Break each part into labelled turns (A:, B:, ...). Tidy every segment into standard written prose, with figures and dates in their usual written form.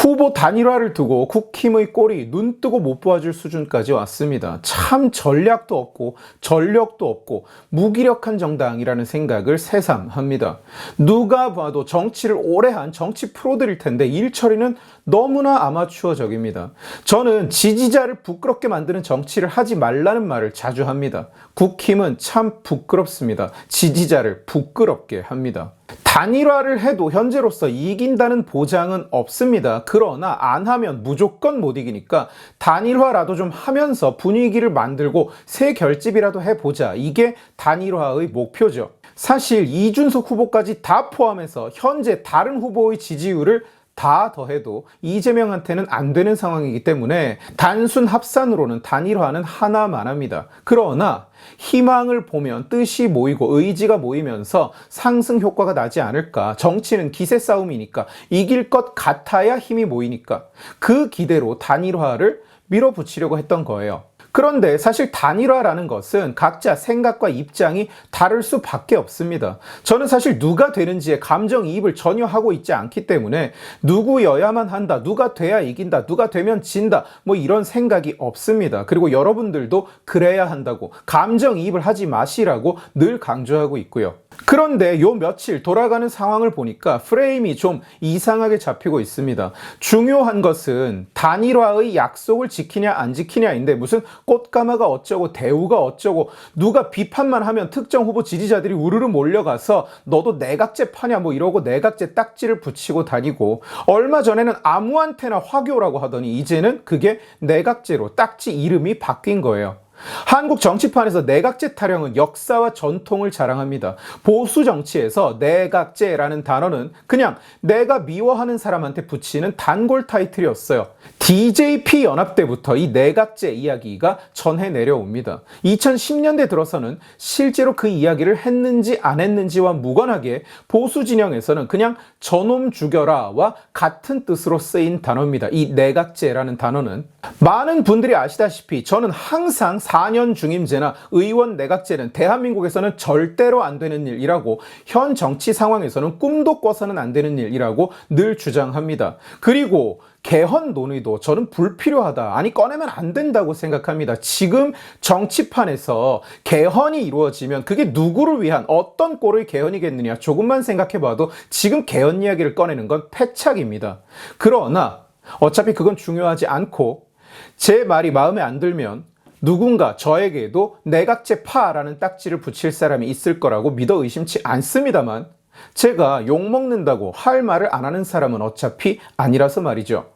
A: 후보 단일화를 두고 국힘의 꼴이 눈뜨고 못 보아줄 수준까지 왔습니다. 참 전략도 없고 전력도 없고 무기력한 정당이라는 생각을 새삼합니다. 누가 봐도 정치를 오래 한 정치 프로들일 텐데 일 처리는 너무나 아마추어적입니다. 저는 지지자를 부끄럽게 만드는 정치를 하지 말라는 말을 자주 합니다. 국힘은 참 부끄럽습니다. 지지자를 부끄럽게 합니다. 단일화를 해도 현재로서 이긴다는 보장은 없습니다. 그러나 안 하면 무조건 못 이기니까 단일화라도 좀 하면서 분위기를 만들고 새 결집이라도 해보자. 이게 단일화의 목표죠. 사실 이준석 후보까지 다 포함해서 현재 다른 후보의 지지율을 다 더해도 이재명한테는 안 되는 상황이기 때문에 단순 합산으로는 단일화는 하나만 합니다. 그러나 희망을 보면 뜻이 모이고 의지가 모이면서 상승 효과가 나지 않을까. 정치는 기세 싸움이니까 이길 것 같아야 힘이 모이니까 그 기대로 단일화를 밀어붙이려고 했던 거예요. 그런데 사실 단일화라는 것은 각자 생각과 입장이 다를 수밖에 없습니다. 저는 사실 누가 되는지에 감정이입을 전혀 하고 있지 않기 때문에 누구여야만 한다, 누가 돼야 이긴다, 누가 되면 진다, 뭐 이런 생각이 없습니다. 그리고 여러분들도 그래야 한다고 감정이입을 하지 마시라고 늘 강조하고 있고요. 그런데 요 며칠 돌아가는 상황을 보니까 프레임이 좀 이상하게 잡히고 있습니다. 중요한 것은 단일화의 약속을 지키냐 안 지키냐인데 무슨 꽃가마가 어쩌고 대우가 어쩌고 누가 비판만 하면 특정 후보 지지자들이 우르르 몰려가서 너도 내각제 파냐 뭐 이러고 내각제 딱지를 붙이고 다니고 얼마 전에는 아무한테나 화교라고 하더니 이제는 그게 내각제로 딱지 이름이 바뀐 거예요. 한국 정치판에서 내각제 타령은 역사와 전통을 자랑합니다. 보수 정치에서 내각제라는 단어는 그냥 내가 미워하는 사람한테 붙이는 단골 타이틀이었어요. DJP 연합 때부터 이 내각제 이야기가 전해 내려옵니다. 2010년대 들어서는 실제로 그 이야기를 했는지 안 했는지와 무관하게 보수 진영에서는 그냥 저놈 죽여라와 같은 뜻으로 쓰인 단어입니다. 이 내각제라는 단어는 많은 분들이 아시다시피 저는 항상 4년 중임제나 의원 내각제는 대한민국에서는 절대로 안 되는 일이라고 현 정치 상황에서는 꿈도 꿔서는 안 되는 일이라고 늘 주장합니다. 그리고 개헌 논의도 저는 불필요하다. 아니 꺼내면 안 된다고 생각합니다. 지금 정치판에서 개헌이 이루어지면 그게 누구를 위한 어떤 꼴의 개헌이겠느냐. 조금만 생각해봐도 지금 개헌 이야기를 꺼내는 건 패착입니다. 그러나 어차피 그건 중요하지 않고 제 말이 마음에 안 들면 누군가 저에게도 내각제파라는 딱지를 붙일 사람이 있을 거라고 믿어 의심치 않습니다만 제가 욕먹는다고 할 말을 안 하는 사람은 어차피 아니라서 말이죠.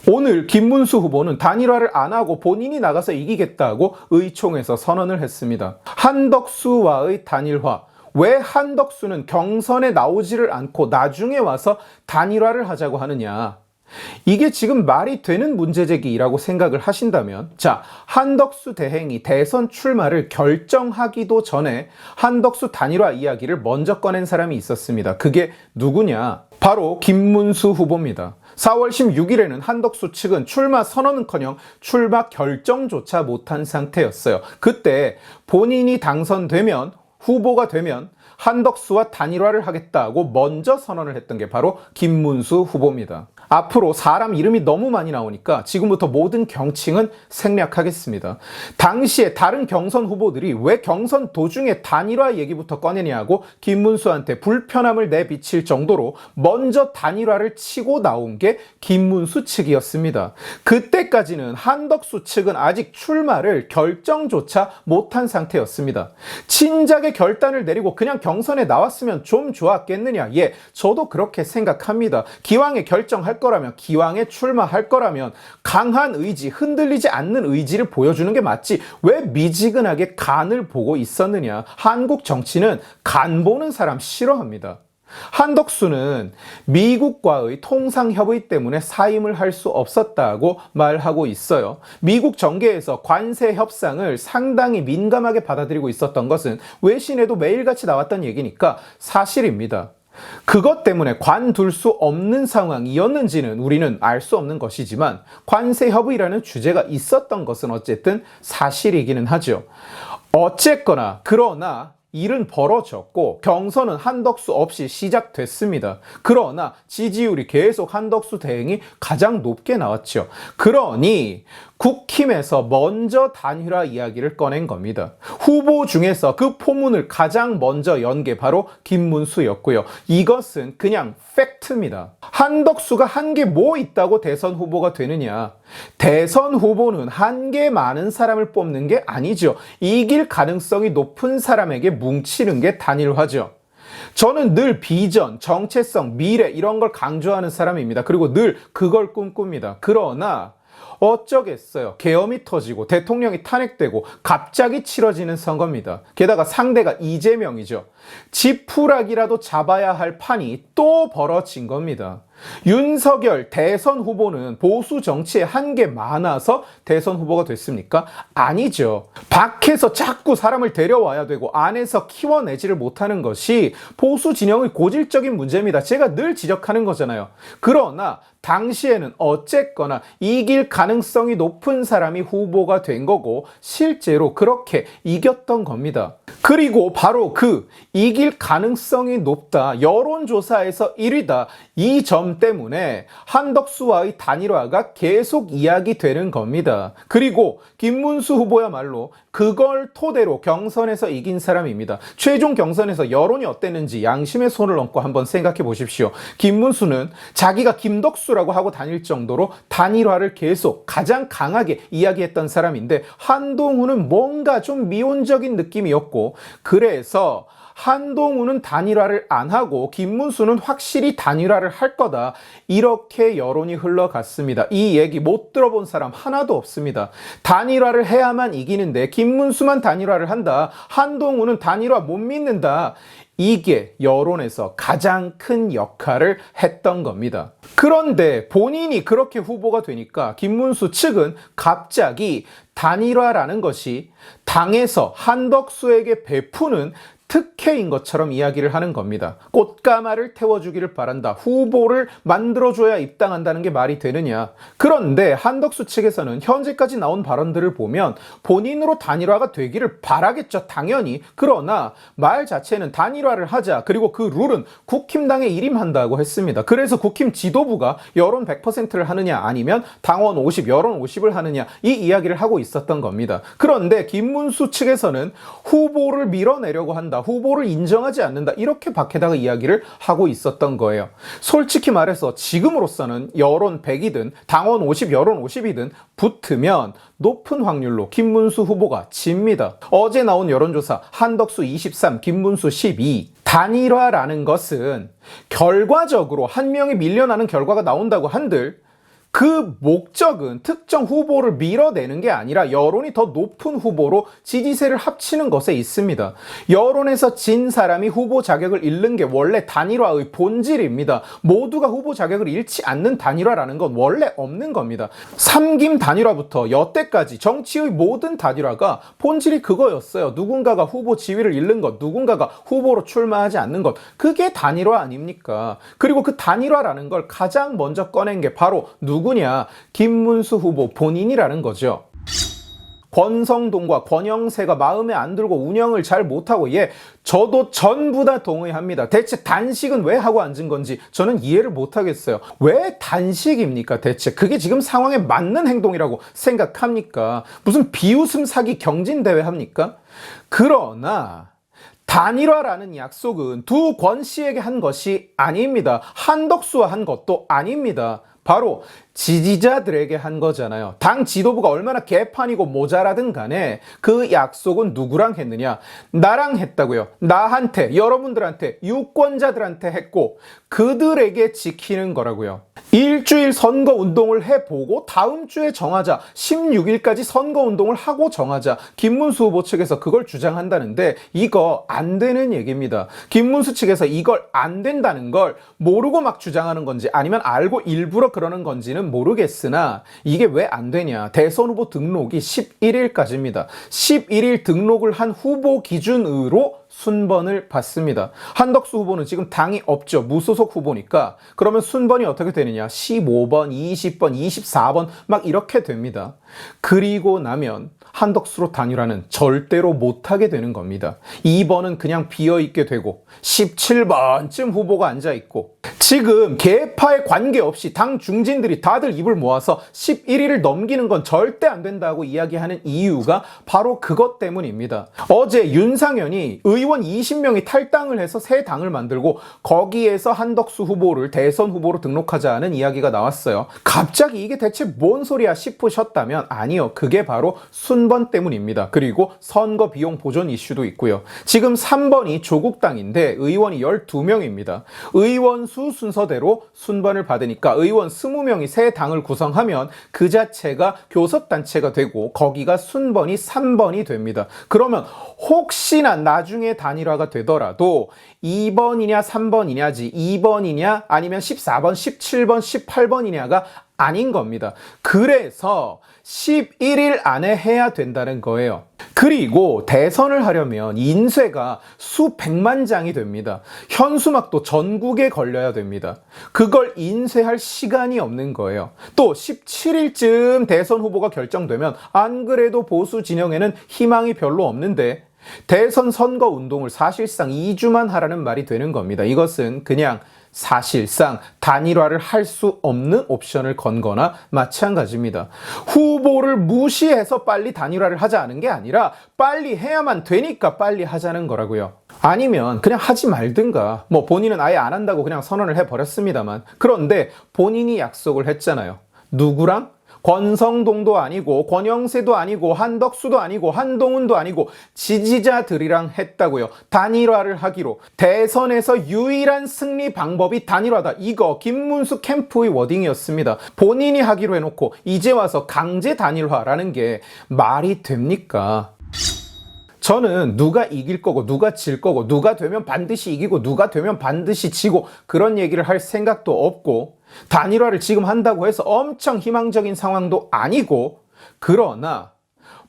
A: 오늘 김문수 후보는 단일화를 안 하고 본인이 나가서 이기겠다고 의총에서 선언을 했습니다. 한덕수와의 단일화. 왜 한덕수는 경선에 나오지를 않고 나중에 와서 단일화를 하자고 하느냐. 이게 지금 말이 되는 문제제기라고 생각을 하신다면 자, 한덕수 대행이 대선 출마를 결정하기도 전에 한덕수 단일화 이야기를 먼저 꺼낸 사람이 있었습니다. 그게 누구냐? 바로 김문수 후보입니다. 4월 16일에는 한덕수 측은 출마 선언은커녕 출마 결정조차 못한 상태였어요. 그때 본인이 당선되면 후보가 되면 한덕수와 단일화를 하겠다고 먼저 선언을 했던 게 바로 김문수 후보입니다. 앞으로 사람 이름이 너무 많이 나오니까 지금부터 모든 경칭은 생략하겠습니다. 당시에 다른 경선 후보들이 왜 경선 도중에 단일화 얘기부터 꺼내냐고 김문수한테 불편함을 내비칠 정도로 먼저 단일화를 치고 나온 게 김문수 측이었습니다. 그때까지는 한덕수 측은 아직 출마를 결정조차 못한 상태였습니다. 진작에 결단을 내리고 그냥 경선에 나왔으면 좀 좋았겠느냐. 예, 저도 그렇게 생각합니다. 기왕에 결정할 거라면 기왕에 출마할 거라면 강한 의지, 흔들리지 않는 의지를 보여주는 게 맞지 왜 미지근하게 간을 보고 있었느냐. 한국 정치는 간 보는 사람 싫어합니다. 한덕수는 미국과의 통상협의 때문에 사임을 할 수 없었다고 말하고 있어요. 미국 정계에서 관세 협상을 상당히 민감하게 받아들이고 있었던 것은 외신에도 매일같이 나왔던 얘기니까 사실입니다. 그것 때문에 관둘 수 없는 상황이었는지는 우리는 알 수 없는 것이지만 관세 협의라는 주제가 있었던 것은 어쨌든 사실이기는 하죠. 어쨌거나 그러나 일은 벌어졌고 경선은 한덕수 없이 시작됐습니다. 그러나 지지율이 계속 한덕수 대행이 가장 높게 나왔죠. 그러니 국힘에서 먼저 단일화 이야기를 꺼낸 겁니다. 후보 중에서 그 포문을 가장 먼저 연 게 바로 김문수였고요. 이것은 그냥 팩트입니다. 한덕수가 한 게 뭐 있다고 대선 후보가 되느냐? 대선 후보는 한 개 많은 사람을 뽑는 게 아니죠. 이길 가능성이 높은 사람에게 뭉치는 게 단일화죠. 저는 늘 비전, 정체성, 미래 이런 걸 강조하는 사람입니다. 그리고 늘 그걸 꿈꿉니다. 그러나 어쩌겠어요. 계엄이 터지고 대통령이 탄핵되고 갑자기 치러지는 선거입니다. 게다가 상대가 이재명이죠. 지푸라기라도 잡아야 할 판이 또 벌어진 겁니다. 윤석열 대선 후보는 보수 정치에 한계 많아서 대선 후보가 됐습니까? 아니죠. 밖에서 자꾸 사람을 데려와야 되고 안에서 키워내지를 못하는 것이 보수 진영의 고질적인 문제입니다. 제가 늘 지적하는 거잖아요. 그러나 당시에는 어쨌거나 이길 가능성이 높은 사람이 후보가 된 거고 실제로 그렇게 이겼던 겁니다. 그리고 바로 그 이길 가능성이 높다, 여론조사에서 1위다, 이 점 때문에 한덕수와의 단일화가 계속 이야기되는 겁니다. 그리고 김문수 후보야말로 그걸 토대로 경선에서 이긴 사람입니다. 최종 경선에서 여론이 어땠는지 양심의 손을 얹고 한번 생각해 보십시오. 김문수는 자기가 김덕수라고 하고 다닐 정도로 단일화를 계속 가장 강하게 이야기했던 사람인데 한동훈은 뭔가 좀 미온적인 느낌이었고, 그래서 한동훈은 단일화를 안 하고 김문수는 확실히 단일화를 할 거다, 이렇게 여론이 흘러갔습니다. 이 얘기 못 들어본 사람 하나도 없습니다. 단일화를 해야만 이기는데 김문수만 단일화를 한다, 한동훈은 단일화 못 믿는다, 이게 여론에서 가장 큰 역할을 했던 겁니다. 그런데 본인이 그렇게 후보가 되니까 김문수 측은 갑자기 단일화라는 것이 당에서 한덕수에게 베푸는 특혜인 것처럼 이야기를 하는 겁니다. 꽃가마를 태워주기를 바란다, 후보를 만들어줘야 입당한다는 게 말이 되느냐. 그런데 한덕수 측에서는 현재까지 나온 발언들을 보면 본인으로 단일화가 되기를 바라겠죠, 당연히. 그러나 말 자체는 단일화를 하자, 그리고 그 룰은 국힘당에 일임한다고 했습니다. 그래서 국힘 지도부가 여론 100%를 하느냐 아니면 당원 50, 여론 50을 하느냐, 이 이야기를 하고 있었던 겁니다. 그런데 김문수 측에서는 후보를 밀어내려고 한다, 후보를 인정하지 않는다, 이렇게 밖에다가 이야기를 하고 있었던 거예요. 솔직히 말해서 지금으로서는 여론 100이든 당원 50, 여론 50이든 붙으면 높은 확률로 김문수 후보가 집니다. 어제 나온 여론조사 한덕수 23, 김문수 12. 단일화라는 것은 결과적으로 한 명이 밀려나는 결과가 나온다고 한들 그 목적은 특정 후보를 밀어내는 게 아니라 여론이 더 높은 후보로 지지세를 합치는 것에 있습니다. 여론에서 진 사람이 후보 자격을 잃는 게 원래 단일화의 본질입니다. 모두가 후보 자격을 잃지 않는 단일화라는 건 원래 없는 겁니다. 삼김 단일화부터 여태까지 정치의 모든 단일화가 본질이 그거였어요. 누군가가 후보 지위를 잃는 것, 누군가가 후보로 출마하지 않는 것, 그게 단일화 아닙니까? 그리고 그 단일화라는 걸 가장 먼저 꺼낸 게 바로 누구냐? 김문수 후보 본인이라는 거죠. 권성동과 권영세가 마음에 안 들고 운영을 잘 못하고, 저도 전부 다 동의합니다. 대체 단식은 왜 하고 앉은 건지 저는 이해를 못하겠어요. 왜 단식입니까 대체? 그게 지금 상황에 맞는 행동이라고 생각합니까? 무슨 비웃음 사기 경진대회 합니까? 그러나 단일화라는 약속은 두 권 씨에게 한 것이 아닙니다. 한덕수와 한 것도 아닙니다. 바로 지지자들에게 한 거잖아요. 당 지도부가 얼마나 개판이고 모자라든 간에 그 약속은 누구랑 했느냐? 나랑 했다고요. 나한테, 여러분들한테, 유권자들한테 했고 그들에게 지키는 거라고요. 일주일 선거운동을 해보고 다음 주에 정하자, 16일까지 선거운동을 하고 정하자, 김문수 후보 측에서 그걸 주장한다는데 이거 안 되는 얘기입니다. 김문수 측에서 이걸 안 된다는 걸 모르고 막 주장하는 건지 아니면 알고 일부러 그러는 건지는 모르겠으나 이게 왜 안 되냐? 대선 후보 등록이 11일까지입니다. 11일 등록을 한 후보 기준으로 순번을 받습니다. 한덕수 후보는 지금 당이 없죠. 무소속 후보니까. 그러면 순번이 어떻게 되느냐? 15번, 20번, 24번 막 이렇게 됩니다. 그리고 나면 한덕수로 단일화는 절대로 못하게 되는 겁니다. 2번은 그냥 비어있게 되고 17번쯤 후보가 앉아있고 지금 계파에 관계없이 당 중진들이 다들 입을 모아서 11위를 넘기는 건 절대 안 된다고 이야기하는 이유가 바로 그것 때문입니다. 어제 윤상현이 의원 20명이 탈당을 해서 새 당을 만들고 거기에서 한덕수 후보를 대선 후보로 등록하자는 이야기가 나왔어요. 갑자기 이게 대체 뭔 소리야 싶으셨다면 아니요. 그게 바로 순번 때문입니다. 그리고 선거 비용 보존 이슈도 있고요. 지금 3번이 조국당인데 의원이 12명입니다. 의원 수 순서대로 순번을 받으니까 의원 20명이 새 당을 구성하면 그 자체가 교섭단체가 되고 거기가 순번이 3번이 됩니다. 그러면 혹시나 나중에 단일화가 되더라도 2번이냐 3번이냐지 2번이냐 아니면 14번, 17번, 18번이냐가 아닌 겁니다. 그래서 11일 안에 해야 된다는 거예요. 그리고 대선을 하려면 인쇄가 수백만 장이 됩니다. 현수막도 전국에 걸려야 됩니다. 그걸 인쇄할 시간이 없는 거예요. 또 17일쯤 대선 후보가 결정되면 안 그래도 보수 진영에는 희망이 별로 없는데 대선 선거 운동을 사실상 2주만 하라는 말이 되는 겁니다. 이것은 그냥 사실상 단일화를 할 수 없는 옵션을 건 거나 마찬가지입니다. 후보를 무시해서 빨리 단일화를 하자는 게 아니라 빨리 해야만 되니까 빨리 하자는 거라고요. 아니면 그냥 하지 말든가 뭐 본인은 아예 안 한다고 그냥 선언을 해버렸습니다만 그런데 본인이 약속을 했잖아요. 누구랑? 권성동도 아니고 권영세도 아니고 한덕수도 아니고 한동훈도 아니고 지지자들이랑 했다고요. 단일화를 하기로. 대선에서 유일한 승리 방법이 단일화다. 이거 김문수 캠프의 워딩이었습니다. 본인이 하기로 해놓고 이제 와서 강제 단일화라는 게 말이 됩니까? 저는 누가 이길 거고 누가 질 거고 누가 되면 반드시 이기고 누가 되면 반드시 지고 그런 얘기를 할 생각도 없고 단일화를 지금 한다고 해서 엄청 희망적인 상황도 아니고 그러나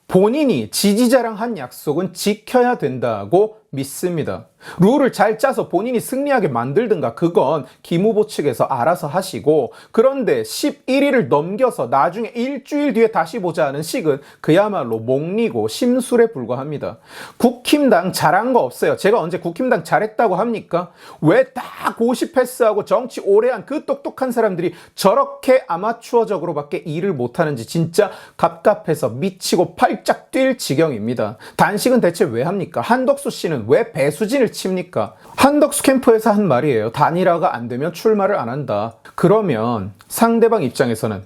A: 본인이 지지자랑 한 약속은 지켜야 된다고 믿습니다. 룰을 잘 짜서 본인이 승리하게 만들든가 그건 김 후보 측에서 알아서 하시고 그런데 11일을 넘겨서 나중에 일주일 뒤에 다시 보자 하는 식은 그야말로 몽리고 심술에 불과합니다. 국힘당 잘한 거 없어요. 제가 언제 국힘당 잘했다고 합니까? 왜 다 고시 패스하고 정치 오래 한 그 똑똑한 사람들이 저렇게 아마추어적으로밖에 일을 못하는지 진짜 갑갑해서 미치고 팔짝 뛸 지경입니다. 단식은 대체 왜 합니까? 한덕수 씨는 왜 배수진을 칩니까? 한덕수 캠프에서 한 말이에요. 단일화가 안 되면 출마를 안 한다. 그러면 상대방 입장에서는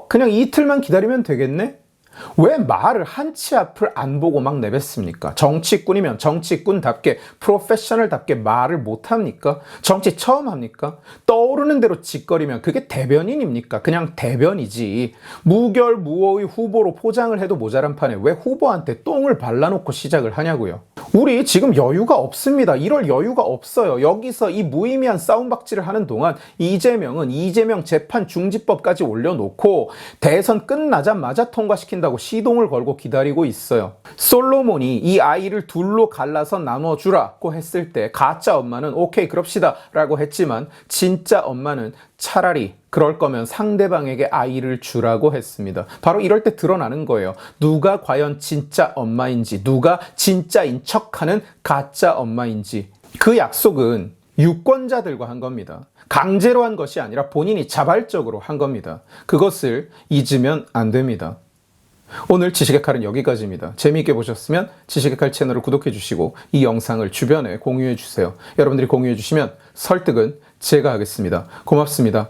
A: 그냥 이틀만 기다리면 되겠네? 왜 말을 한치 앞을 안 보고 막 내뱉습니까? 정치꾼이면 정치꾼답게 프로페셔널답게 말을 못합니까? 정치 처음 합니까? 떠오르는 대로 짓거리면 그게 대변인입니까? 그냥 대변이지. 무결무호의 후보로 포장을 해도 모자란 판에 왜 후보한테 똥을 발라놓고 시작을 하냐고요. 우리 지금 여유가 없습니다. 이럴 여유가 없어요. 여기서 이 무의미한 싸움박질을 하는 동안 이재명은 이재명 재판 중지법까지 올려놓고 대선 끝나자마자 통과시킨다고 시동을 걸고 기다리고 있어요. 솔로몬이 이 아이를 둘로 갈라서 나눠주라고 했을 때 가짜 엄마는 오케이 그럽시다 라고 했지만 진짜 엄마는 차라리 그럴 거면 상대방에게 아이를 주라고 했습니다. 바로 이럴 때 드러나는 거예요. 누가 과연 진짜 엄마인지, 누가 진짜인 척하는 가짜 엄마인지. 그 약속은 유권자들과 한 겁니다. 강제로 한 것이 아니라 본인이 자발적으로 한 겁니다. 그것을 잊으면 안 됩니다. 오늘 지식의 칼은 여기까지입니다. 재미있게 보셨으면 지식의 칼 채널을 구독해 주시고 이 영상을 주변에 공유해 주세요. 여러분들이 공유해 주시면 설득은 제가 하겠습니다. 고맙습니다.